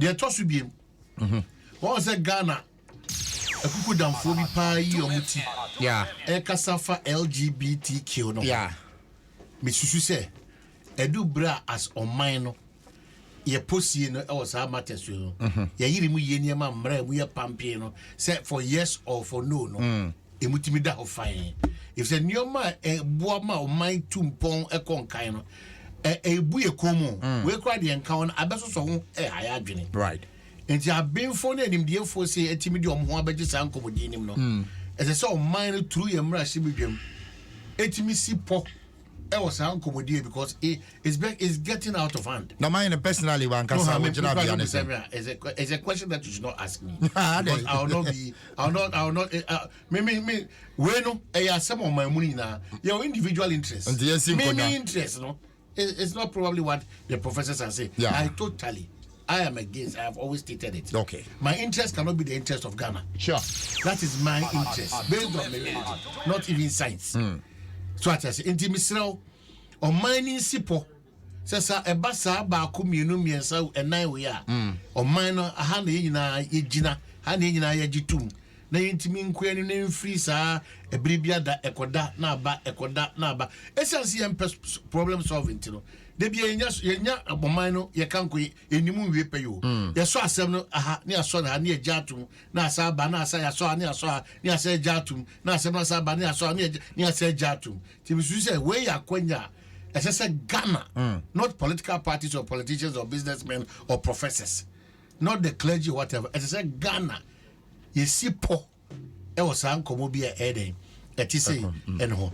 they toss you be what say Ghana akuku damfo bi pa yi omuti e kasafa LGBTQ no me susu say edu bra as oman no ye posie no e was a matter so ye yiri mu ye niam mra mu ye pampe no say for yes or for no emutimi da of fine if say nioma e boa ma oman tumpon e konkan no ebu ye komo we kra de enka on abeso so ho aya adwene right enti abenfo na enim de fo say etimi de omho abeje san komodi nim no ese so oman no through ye mra hye bedwam etimi si po e was san komodi because it's getting out of hand. Now mine personally one can say is a question that you should not ask me because I will not me we no some of my money na your individual interest me interest no it's not probably what the professors are saying. I am against. I have always stated it. Okay. My interest cannot be the interest of Ghana. Sure. That is my interest based on religion, not even science. So I say, inti misrao o mining sipo. Sasa ebasa ba ku mienu miensa enan we a. O mine aha na yina yegina, ha na yina yegitum. Na yintimi nkwani na mfiri saa ebribia da ekoda na aba. Essence yem problem solving no. De bia yenya aboman no ye kanko enimu wie peyo. Ye so asem no aha ne aso na ne ajatum na asa ba na asa ya so ne asa ajatum na asem na asa ba ne aso ne asa ajatum. Ti bisu say we yakwanya ese Ghana not political parties or politicians or businessmen or professors, not the clergy or whatever. Ese Ghana ye sipo e was an komo bia eden eti say enho